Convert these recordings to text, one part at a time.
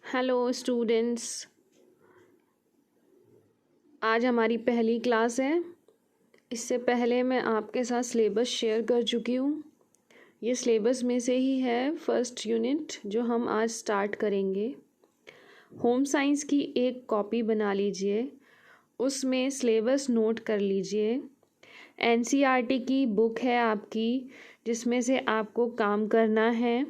Hello students, आज हमारी पहली क्लास है। इससे पहले मैं आपके साथ सिलेबस शेयर कर चुकी हूँ। ये सिलेबस में से ही है फर्स्ट यूनिट जो हम आज स्टार्ट करेंगे। होम साइंस की एक कॉपी बना लीजिए, उसमें सिलेबस नोट कर लीजिए। एनसीईआरटी की बुक है आपकी, जिसमें से आपको काम करना है।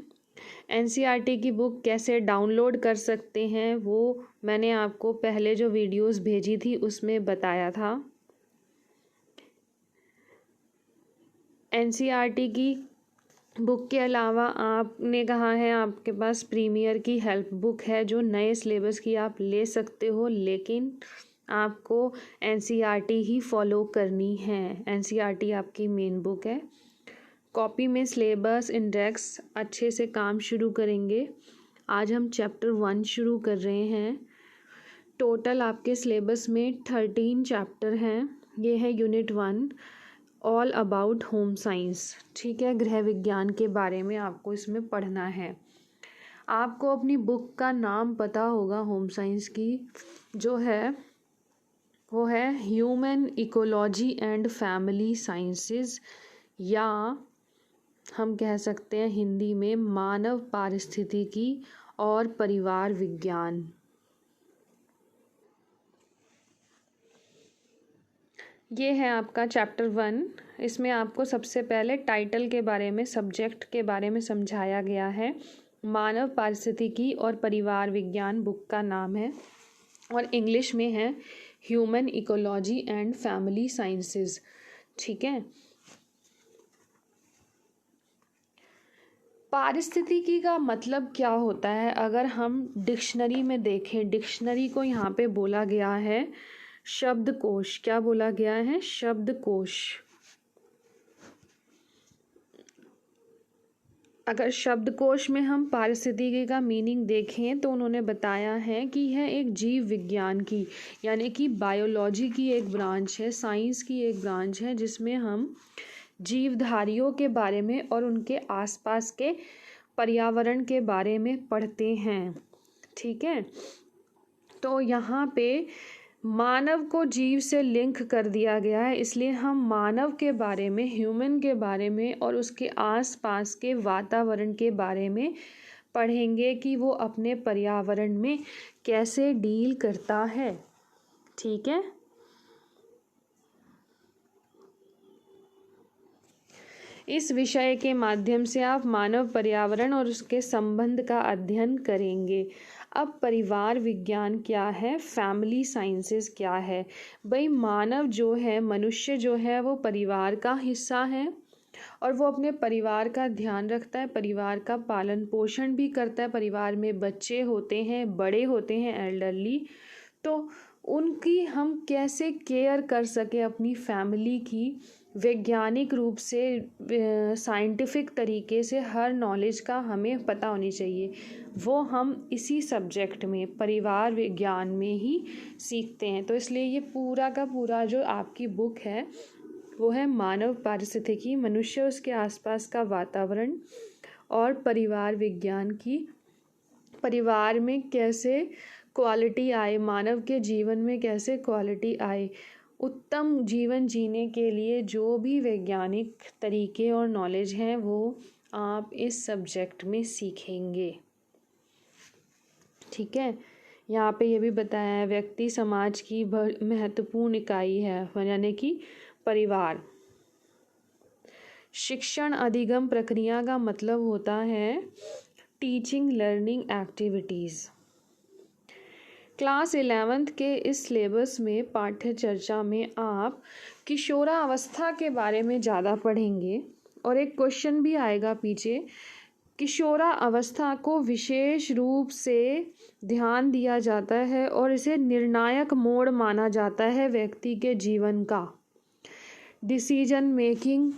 एनसीईआरटी की बुक कैसे डाउनलोड कर सकते हैं वो मैंने आपको पहले जो वीडियोस भेजी थी उसमें बताया था। एनसीईआरटी की बुक के अलावा आपने कहा है आपके पास प्रीमियर की हेल्प बुक है जो नए सिलेबस की आप ले सकते हो, लेकिन आपको एनसीईआरटी ही फॉलो करनी है। एनसीईआरटी आपकी मेन बुक है। कॉपी में सिलेबस इंडेक्स अच्छे से काम शुरू करेंगे। आज हम चैप्टर 1 शुरू कर रहे हैं। टोटल आपके सिलेबस में 13 चैप्टर हैं। ये है unit 1, all about home science. ठीक है, गृह विज्ञान के बारे में आपको इसमें पढ़ना है। आपको अपनी बुक का नाम पता होगा होम साइंस की, जो है वो है human ecology and family sciences, या हम कह सकते हैं हिंदी में मानव पारिस्थितिकी और परिवार विज्ञान। ये है आपका चैप्टर 1। इसमें आपको सबसे पहले टाइटल के बारे में, सब्जेक्ट के बारे में समझाया गया है। मानव पारिस्थितिकी और परिवार विज्ञान बुक का नाम है और इंग्लिश में है human ecology and family sciences. ठीक है, पारिस्थितिकी का मतलब क्या होता है? अगर हम डिक्शनरी में देखें, डिक्शनरी को यहाँ पे बोला गया है शब्दकोश। क्या बोला गया है? शब्दकोश। अगर शब्दकोश में हम पारिस्थितिकी का मीनिंग देखें तो उन्होंने बताया है कि यह एक जीव विज्ञान की, यानी कि बायोलॉजी की एक ब्रांच है, साइंस की एक ब्रांच है, जिसमें हम जीवधारियों के बारे में और उनके आसपास के पर्यावरण के बारे में पढ़ते हैं। ठीक है, तो यहाँ पे मानव को जीव से लिंक कर दिया गया है, इसलिए हम मानव के बारे में, ह्यूमन के बारे में और उसके आसपास के वातावरण के बारे में पढ़ेंगे कि वो अपने पर्यावरण में कैसे डील करता है। ठीक है, इस विषय के माध्यम से आप मानव पर्यावरण और उसके संबंध का अध्ययन करेंगे। अब परिवार विज्ञान क्या है, फैमिली साइंसेस क्या है? भाई, मानव जो है, मनुष्य जो है, वो परिवार का हिस्सा है और वो अपने परिवार का ध्यान रखता है, परिवार का पालन पोषण भी करता है। परिवार में बच्चे होते हैं, बड़े होते हैं, एल्डरली, तो उनकी हम कैसे केयर कर सके अपनी फैमिली की, वैज्ञानिक रूप से, साइंटिफिक तरीके से हर नॉलेज का हमें पता होनी चाहिए। वो हम इसी सब्जेक्ट में, परिवार विज्ञान में ही सीखते हैं। तो इसलिए ये पूरा का पूरा जो आपकी बुक है वो है मानव पारिस्थितिकी, मनुष्य, उसके आसपास का वातावरण और परिवार विज्ञान की। परिवार में कैसे क्वालिटी आए, मानव के जीवन में कैसे क्वालिटी आए, उत्तम जीवन जीने के लिए जो भी वैज्ञानिक तरीके और नॉलेज हैं वो आप इस सब्जेक्ट में सीखेंगे। ठीक है, यहाँ पे ये भी बताया है व्यक्ति समाज की महत्वपूर्ण इकाई है, यानी कि परिवार। शिक्षण अधिगम प्रक्रिया का मतलब होता है teaching learning activities. Class 11th के इस सिलेबस में पाठ्य चर्चा में आप किशोरावस्था के बारे में ज़्यादा पढ़ेंगे और एक क्वेश्चन भी आएगा पीछे। किशोरावस्था को विशेष रूप से ध्यान दिया जाता है और इसे निर्णायक मोड़ माना जाता है व्यक्ति के जीवन का। Decision making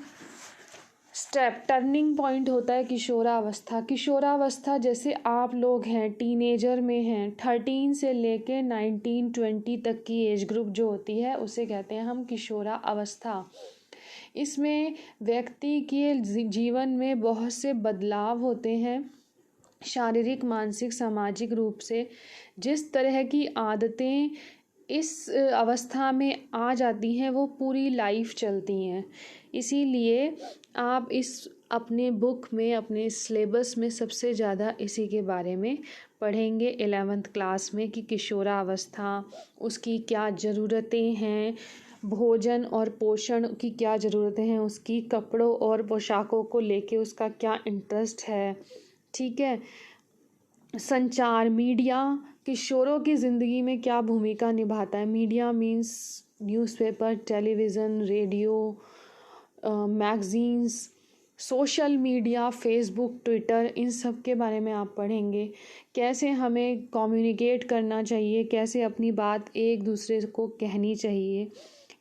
step, turning point होता है किशोरावस्था। किशोरावस्था जैसे आप लोग हैं, टीनेजर में हैं, 13 से लेके 19-20 तक की एज ग्रुप जो होती है उसे कहते हैं हम किशोरावस्था। इसमें व्यक्ति के जीवन में बहुत से बदलाव होते हैं शारीरिक, मानसिक, सामाजिक रूप से जिस तरह की आदतें इस अवस्था में आ जाती हैं वो पूरी लाइफ चलती हैं। इसीलिए आप इस अपने बुक में, अपने सिलेबस में सबसे ज़्यादा इसी के बारे में पढ़ेंगे 11th क्लास में कि किशोरावस्था, उसकी क्या ज़रूरतें हैं, भोजन और पोषण की क्या ज़रूरतें हैं, उसकी कपड़ों और पोशाकों को लेके उसका क्या इंटरेस्ट है, ठीक है। संचार, मीडिया किशोरों की ज़िंदगी में क्या भूमिका निभाता है। Media means newspaper, television, radio, magazines, social media, Facebook, Twitter, इन सब के बारे में आप पढ़ेंगे। कैसे हमें कम्युनिकेट करना चाहिए, कैसे अपनी बात एक दूसरे को कहनी चाहिए,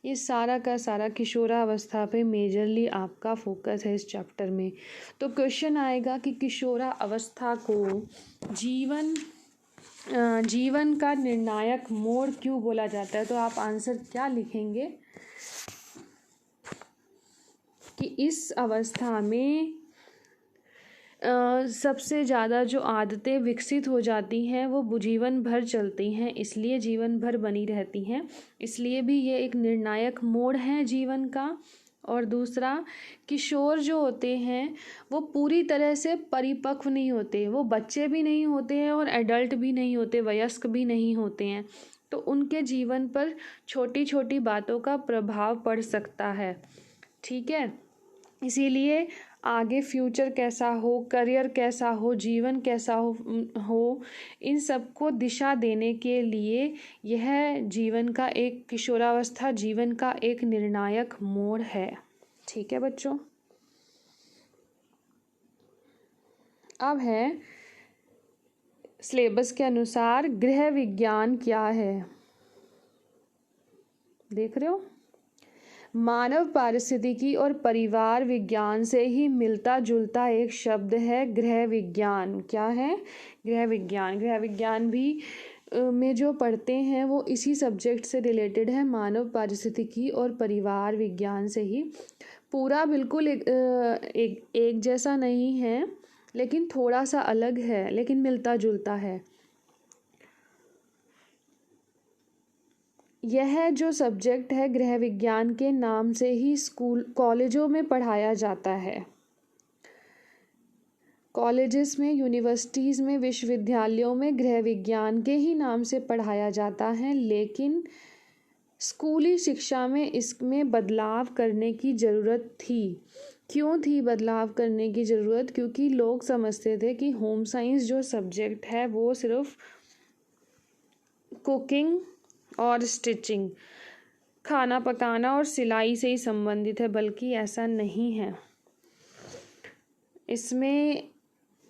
ये सारा का सारा किशोरावस्था पे मेजरली आपका फोकस है इस चैप्टर में। तो क्वेश्चन आएगा कि किशोरावस्था को जीवन का निर्णायक मोड़ क्यों बोला जाता है। तो आप आंसर क्या लिखेंगे कि इस अवस्था में सबसे ज़्यादा जो आदतें विकसित हो जाती हैं वो जीवन भर चलती हैं, इसलिए जीवन भर बनी रहती हैं, इसलिए भी ये एक निर्णायक मोड़ है जीवन का। और दूसरा, किशोर जो होते हैं वो पूरी तरह से परिपक्व नहीं होते, वो बच्चे भी नहीं होते हैं और एडल्ट भी नहीं होते, वयस्क भी नहीं होते हैं। तो उनके जीवन पर छोटी छोटी बातों का प्रभाव पड़ सकता है, ठीक है। इसीलिए आगे फ्यूचर कैसा हो, करियर कैसा हो, जीवन कैसा हो, इन सबको दिशा देने के लिए यह जीवन का एक किशोरावस्था जीवन का एक निर्णायक मोड़ है, ठीक है बच्चों। अब है सिलेबस के अनुसार गृह विज्ञान क्या है, देख रहे हो। मानव पारिस्थितिकी और परिवार विज्ञान से ही मिलता जुलता एक शब्द है गृह विज्ञान। क्या है? गृह विज्ञान। गृह विज्ञान भी में जो पढ़ते हैं वो इसी सब्जेक्ट से रिलेटेड है, मानव पारिस्थितिकी और परिवार विज्ञान से ही। पूरा बिल्कुल एक जैसा नहीं है, लेकिन थोड़ा सा अलग है, लेकिन मिलता जुलता है। यह जो सब्जेक्ट है गृह विज्ञान के नाम से ही स्कूल कॉलेजों में पढ़ाया जाता है। कॉलेजेस में, यूनिवर्सिटीज़ में, विश्वविद्यालयों में गृह विज्ञान के ही नाम से पढ़ाया जाता है, लेकिन स्कूली शिक्षा में इसमें बदलाव करने की ज़रूरत थी। क्यों थी बदलाव करने की ज़रूरत? क्योंकि लोग समझते थे कि होम साइंस जो सब्जेक्ट है वो सिर्फ कुकिंग और स्टिचिंग, खाना पकाना और सिलाई से ही संबंधित है, बल्कि ऐसा नहीं है। इसमें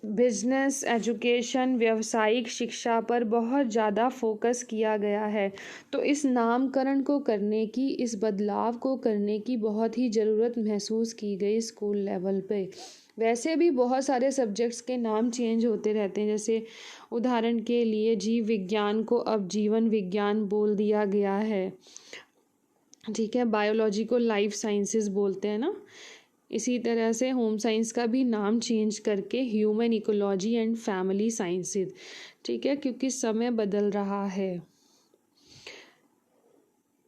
बिजनेस, एजुकेशन, व्यावसायिक शिक्षा पर बहुत ज़्यादा फोकस किया गया है। तो इस नामकरण को करने की, इस बदलाव को करने की बहुत ही ज़रूरत महसूस की गई स्कूल लेवल पे। वैसे भी बहुत सारे सब्जेक्ट्स के नाम चेंज होते रहते हैं, जैसे उदाहरण के लिए जीव विज्ञान को अब जीवन विज्ञान बोल दिया गया है, ठीक है। बायोलॉजी को लाइफ साइंसेस बोलते हैं ना। इसी तरह से होम साइंस का भी नाम चेंज करके human ecology and family sciences, ठीक है, क्योंकि समय बदल रहा है।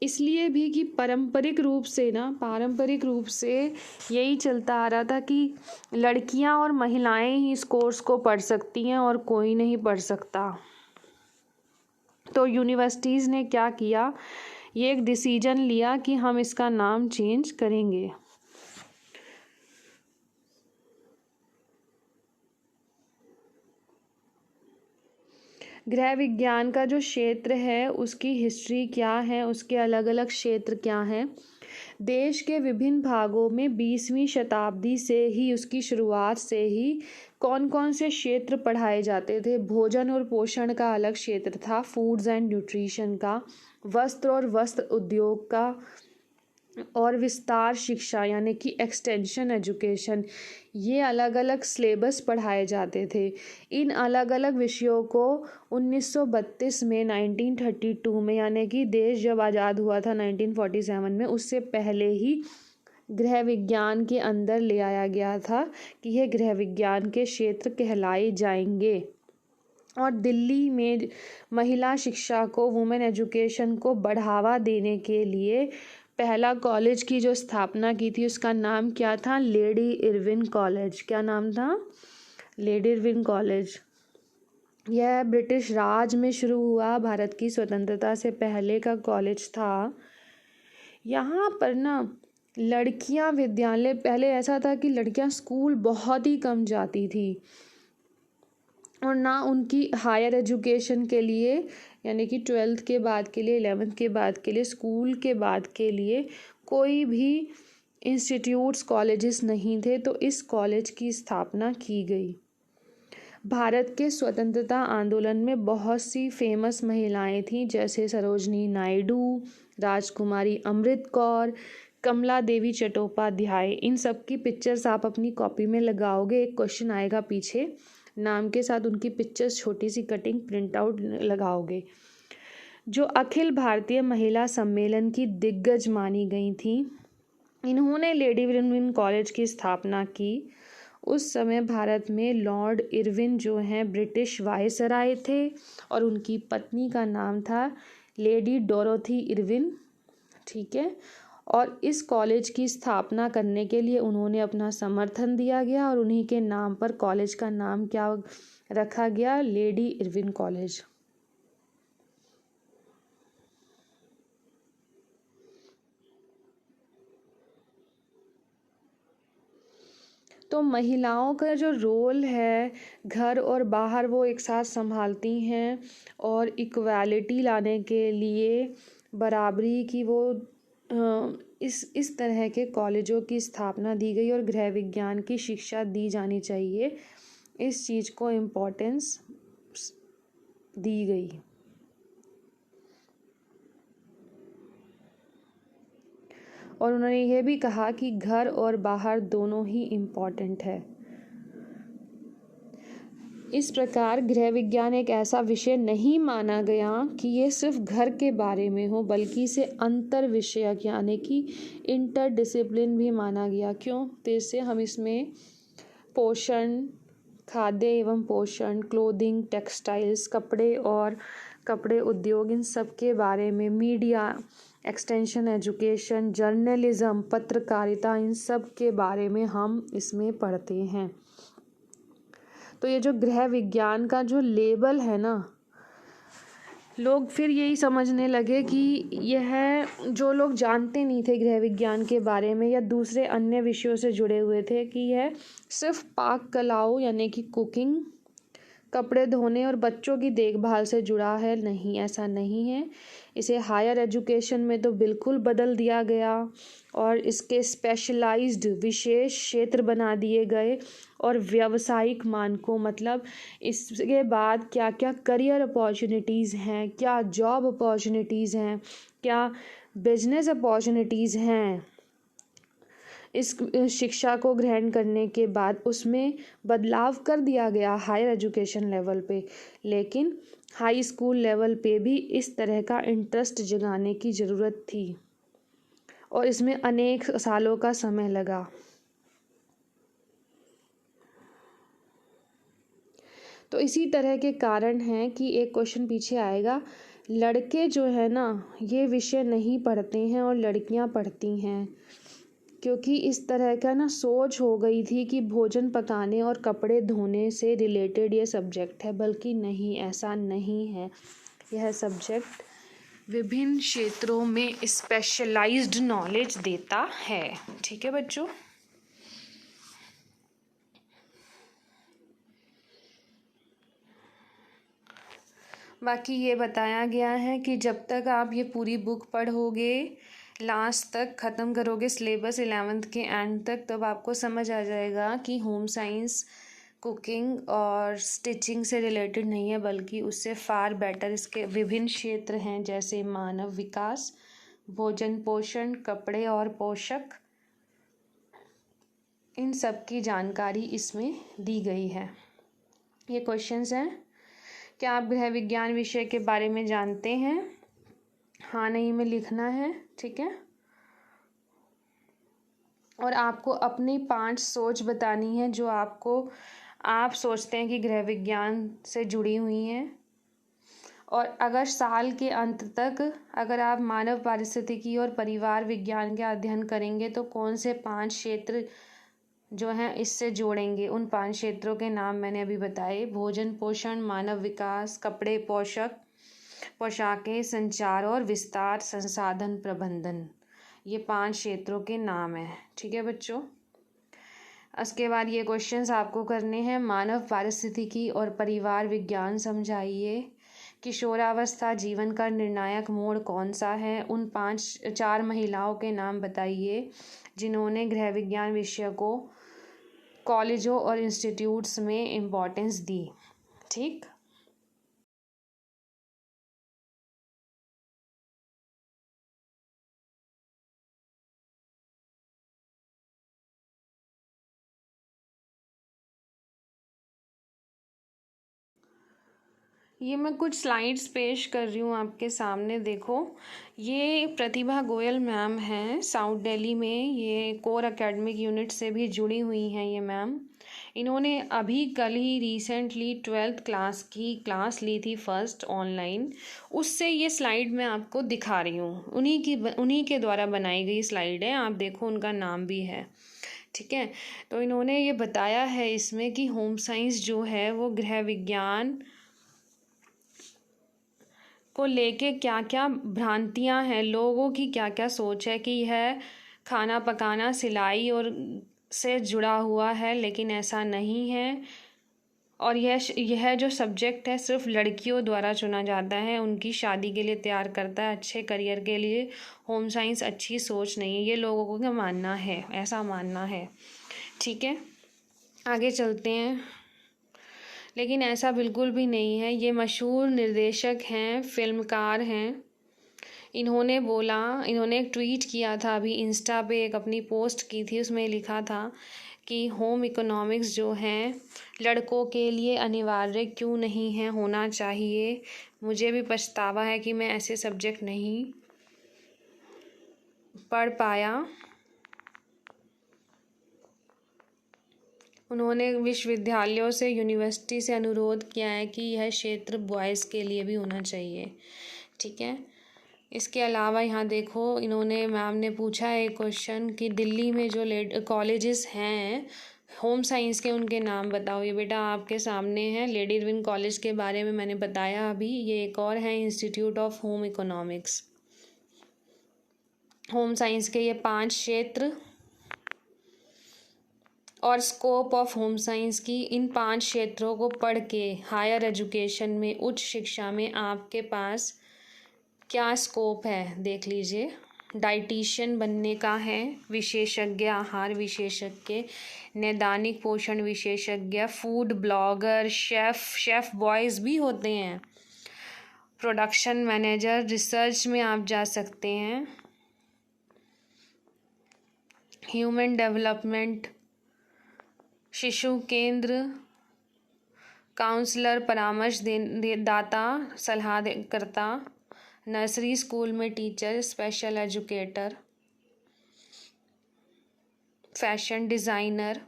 इसलिए भी कि पारंपरिक रूप से यही चलता आ रहा था कि लड़कियां और महिलाएं ही इस कोर्स को पढ़ सकती हैं और कोई नहीं पढ़ सकता। तो यूनिवर्सिटीज़ ने क्या किया, ये एक डिसीजन लिया कि हम इसका नाम चेंज करेंगे। गृह विज्ञान का जो क्षेत्र है उसकी हिस्ट्री क्या है, उसके अलग अलग क्षेत्र क्या हैं। देश के विभिन्न भागों में 20वीं शताब्दी से ही, उसकी शुरुआत से ही कौन कौन से क्षेत्र पढ़ाए जाते थे। भोजन और पोषण का अलग क्षेत्र था, फूड्स एंड न्यूट्रिशन का, वस्त्र और वस्त्र उद्योग का, और विस्तार शिक्षा यानी कि एक्सटेंशन एजुकेशन, ये अलग अलग सिलेबस पढ़ाए जाते थे। इन अलग अलग विषयों को 1932 में, 1932 में, यानी कि देश जब आज़ाद हुआ था 1947 में, उससे पहले ही गृह विज्ञान के अंदर ले आया गया था कि यह गृह विज्ञान के क्षेत्र कहलाए जाएंगे। और दिल्ली में महिला शिक्षा को, वुमेन एजुकेशन को बढ़ावा देने के लिए पहला कॉलेज की जो स्थापना की थी उसका नाम क्या था? Lady Irwin college. क्या नाम था? Lady Irwin college. यह ब्रिटिश राज में शुरू हुआ, भारत की स्वतंत्रता से पहले का कॉलेज था। यहाँ पर ना लड़कियाँ विद्यालय, पहले ऐसा था कि लड़कियाँ स्कूल बहुत ही कम जाती थी और ना उनकी हायर एजुकेशन के लिए, यानी कि 12th के बाद के लिए, 11th के बाद के लिए, स्कूल के बाद के लिए कोई भी इंस्टीट्यूट्स, कॉलेजेस नहीं थे। तो इस कॉलेज की स्थापना की गई। भारत के स्वतंत्रता आंदोलन में बहुत सी फेमस महिलाएं थीं, जैसे सरोजनी नायडू, राजकुमारी अमृत कौर, कमला देवी चट्टोपाध्याय। इन सब की पिक्चर्स आप अपनी कॉपी में लगाओगे, एक क्वेश्चन आएगा पीछे, नाम के साथ उनकी पिक्चर्स छोटी सी कटिंग प्रिंट आउट लगाओगे। जो अखिल भारतीय महिला सम्मेलन की दिग्गज मानी गई थी, इन्होंने लेडी इरविन कॉलेज की स्थापना की। उस समय भारत में लॉर्ड इरविन जो हैं ब्रिटिश वायसराय थे और उनकी पत्नी का नाम था लेडी डोरोथी इरविन। ठीक है। और इस कॉलेज की स्थापना करने के लिए उन्होंने अपना समर्थन दिया गया और उन्हीं के नाम पर कॉलेज का नाम क्या रखा गया? Lady Irwin college. तो महिलाओं का जो रोल है घर और बाहर वो एक साथ संभालती हैं और इक्वालिटी लाने के लिए, बराबरी की, वो इस तरह के कॉलेजों की स्थापना दी गई और गृह विज्ञान की शिक्षा दी जानी चाहिए, इस चीज़ को इम्पोर्टेंस दी गई। और उन्होंने यह भी कहा कि घर और बाहर दोनों ही इम्पॉर्टेंट है। इस प्रकार गृह विज्ञान एक ऐसा विषय नहीं माना गया कि ये सिर्फ घर के बारे में हो, बल्कि इसे अंतर विषयक यानी कि इंटरडिसिप्लिन भी माना गया। क्यों? तो इससे हम इसमें पोषण, खाद्य एवं पोषण, क्लोथिंग, टेक्सटाइल्स, कपड़े उद्योग, इन सब के बारे में, मीडिया, एक्सटेंशन एजुकेशन, जर्नलिज्म, पत्रकारिता, इन सब के बारे में हम इसमें पढ़ते हैं। तो ये जो गृह विज्ञान का जो लेबल है ना, लोग फिर यही समझने लगे कि यह, जो लोग जानते नहीं थे गृह विज्ञान के बारे में या दूसरे अन्य विषयों से जुड़े हुए थे, कि यह सिर्फ पाक कलाओं यानी कि कुकिंग, कपड़े धोने और बच्चों की देखभाल से जुड़ा है। नहीं, ऐसा नहीं है। इसे हायर एजुकेशन में तो बिल्कुल बदल दिया गया और इसके स्पेशलाइज्ड विशेष क्षेत्र बना दिए गए और व्यावसायिक मानकों, मतलब इसके बाद क्या क्या करियर अपॉर्चुनिटीज़ हैं, क्या जॉब अपॉर्चुनिटीज़ हैं, क्या बिजनेस अपॉर्चुनिटीज़ हैं, इस शिक्षा को ग्रहण करने के बाद उसमें बदलाव कर दिया गया हायर एजुकेशन लेवल पे। लेकिन हाई स्कूल लेवल पे भी इस तरह का इंटरेस्ट जगाने की ज़रूरत थी और इसमें अनेक सालों का समय लगा। तो इसी तरह के कारण हैं कि एक क्वेश्चन पीछे आएगा, लड़के जो है ना ये विषय नहीं पढ़ते हैं और लड़कियां पढ़ती हैं, क्योंकि इस तरह का ना सोच हो गई थी कि भोजन पकाने और कपड़े धोने से रिलेटेड ये सब्जेक्ट है। बल्कि नहीं, ऐसा नहीं है। यह सब्जेक्ट विभिन्न क्षेत्रों में स्पेशलाइज्ड नॉलेज देता है। ठीक है बच्चों। बाकी ये बताया गया है कि जब तक आप ये पूरी बुक पढ़ोगे, लास्ट तक ख़त्म करोगे सिलेबस 11th के एंड तक, तब आपको समझ आ जाएगा कि होम साइंस कुकिंग और स्टिचिंग से रिलेटेड नहीं है, बल्कि उससे फार बेटर इसके विभिन्न क्षेत्र हैं, जैसे मानव विकास, भोजन पोषण, कपड़े और पोषक, इन सब की जानकारी इसमें दी गई है। ये क्वेश्चंस हैं। क्या आप गृह विज्ञान विषय के बारे में जानते हैं? हाँ नहीं में लिखना है। ठीक है। और आपको अपनी 5 सोच बतानी है जो आप सोचते हैं कि गृह विज्ञान से जुड़ी हुई हैं। और अगर साल के अंत तक अगर आप मानव पारिस्थितिकी और परिवार विज्ञान का अध्ययन करेंगे तो कौन से 5 क्षेत्र जो हैं इससे जोड़ेंगे। उन 5 क्षेत्रों के नाम मैंने अभी बताए, भोजन पोषण, मानव विकास, कपड़े पोशाकें, संचार और विस्तार, संसाधन प्रबंधन। ये 5 क्षेत्रों के नाम हैं। ठीक है बच्चों। उसके बाद ये क्वेश्चंस आपको करने हैं। मानव पारिस्थितिकी और परिवार विज्ञान समझाइए। किशोरावस्था जीवन का निर्णायक मोड़ कौन सा है। उन 4 महिलाओं के नाम बताइए जिन्होंने गृह विज्ञान विषय को कॉलेजों और इंस्टीट्यूट्स में इम्पोर्टेंस दी। ठीक। ये मैं कुछ स्लाइड्स पेश कर रही हूँ आपके सामने। देखो, ये प्रतिभा गोयल मैम हैं, साउथ दिल्ली में ये कोर एकेडमिक यूनिट से भी जुड़ी हुई हैं ये मैम। इन्होंने अभी कल ही रिसेंटली 12th क्लास की क्लास ली थी, फर्स्ट ऑनलाइन। उससे ये स्लाइड मैं आपको दिखा रही हूँ। उन्हीं के द्वारा बनाई गई स्लाइड है। आप देखो, उनका नाम भी है। ठीक है। तो इन्होंने ये बताया है इसमें कि होम साइंस जो है वो गृह विज्ञान को लेके क्या क्या भ्रांतियां हैं, लोगों की क्या क्या सोच है कि यह खाना पकाना, सिलाई और से जुड़ा हुआ है, लेकिन ऐसा नहीं है। और यह जो सब्जेक्ट है सिर्फ लड़कियों द्वारा चुना जाता है, उनकी शादी के लिए तैयार करता है, अच्छे करियर के लिए। होम साइंस अच्छी सोच नहीं है, ये लोगों का मानना है, ऐसा मानना है। ठीक है, आगे चलते हैं। लेकिन ऐसा बिल्कुल भी नहीं है। ये मशहूर निर्देशक हैं, फिल्मकार हैं। इन्होंने एक ट्वीट किया था अभी इंस्टा पे, एक अपनी पोस्ट की थी, उसमें लिखा था कि होम इकोनॉमिक्स जो है लड़कों के लिए अनिवार्य क्यों नहीं है, होना चाहिए। मुझे भी पछतावा है कि मैं ऐसे सब्जेक्ट नहीं पढ़ पाया। उन्होंने विश्वविद्यालयों से, यूनिवर्सिटी से अनुरोध किया है कि यह क्षेत्र बॉयज़ के लिए भी होना चाहिए। ठीक है। इसके अलावा यहाँ देखो, मैम ने पूछा है एक क्वेश्चन कि दिल्ली में जो कॉलेजेस हैं होम साइंस के, उनके नाम बताओ। ये बेटा आपके सामने है, लेडी इरविन कॉलेज के बारे में मैंने बताया अभी। ये एक और है, institute of home economics. Home science के ये 5 क्षेत्र और स्कोप ऑफ होम साइंस की, इन 5 क्षेत्रों को पढ़ के हायर एजुकेशन में, उच्च शिक्षा में आपके पास क्या स्कोप है देख लीजिए। डाइटिशियन बनने का है, विशेषज्ञ, आहार विशेषज्ञ, नैदानिक पोषण विशेषज्ञ, फूड ब्लॉगर, शेफ़ बॉयज़ भी होते हैं, प्रोडक्शन मैनेजर, रिसर्च में आप जा सकते हैं, ह्यूमन डेवलपमेंट, शिशु केंद्र, काउंसलर, परामर्श दाता, सलाहकर्ता, नर्सरी स्कूल में teacher, special educator, fashion designer,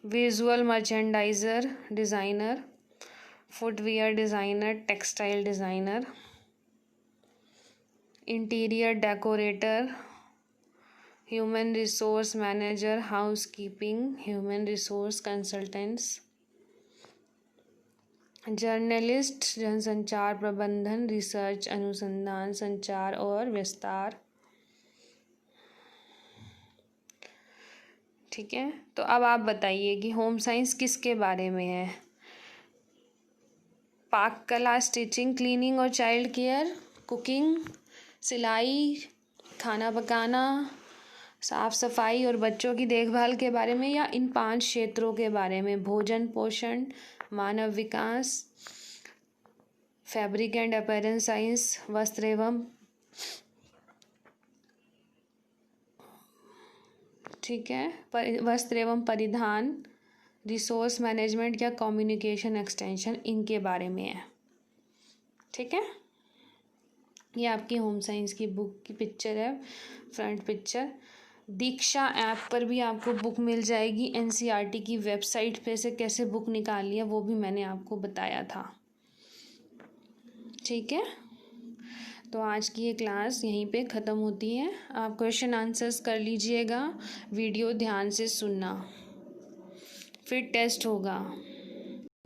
visual merchandiser designer, footwear designer, textile designer, interior decorator, human resource manager, housekeeping, human resource consultants, journalist, जनसंचार प्रबंधन, रिसर्च, अनुसंधान, संचार और विस्तार। ठीक है। तो अब आप बताइए कि होम साइंस किसके बारे में है। पाक कला, स्टिचिंग, क्लीनिंग और चाइल्ड केयर, कुकिंग, सिलाई, खाना पकाना, साफ सफाई और बच्चों की देखभाल के बारे में, या इन 5 क्षेत्रों के बारे में, भोजन पोषण, मानव विकास, फैब्रिक एंड अपैरेल साइंस, वस्त्र एवं वस्त्र एवं परिधान, रिसोर्स मैनेजमेंट या कम्युनिकेशन एक्सटेंशन, इनके बारे में है। ठीक है। ये आपकी होम साइंस की बुक की पिक्चर है, फ्रंट पिक्चर। दीक्षा ऐप पर भी आपको बुक मिल जाएगी। एनसीईआरटी की वेबसाइट पे से कैसे बुक निकालनी है वो भी मैंने आपको बताया था। ठीक है, तो आज की ये क्लास यहीं पे ख़त्म होती है। आप क्वेश्चन आंसर्स कर लीजिएगा, वीडियो ध्यान से सुनना, फिर टेस्ट होगा।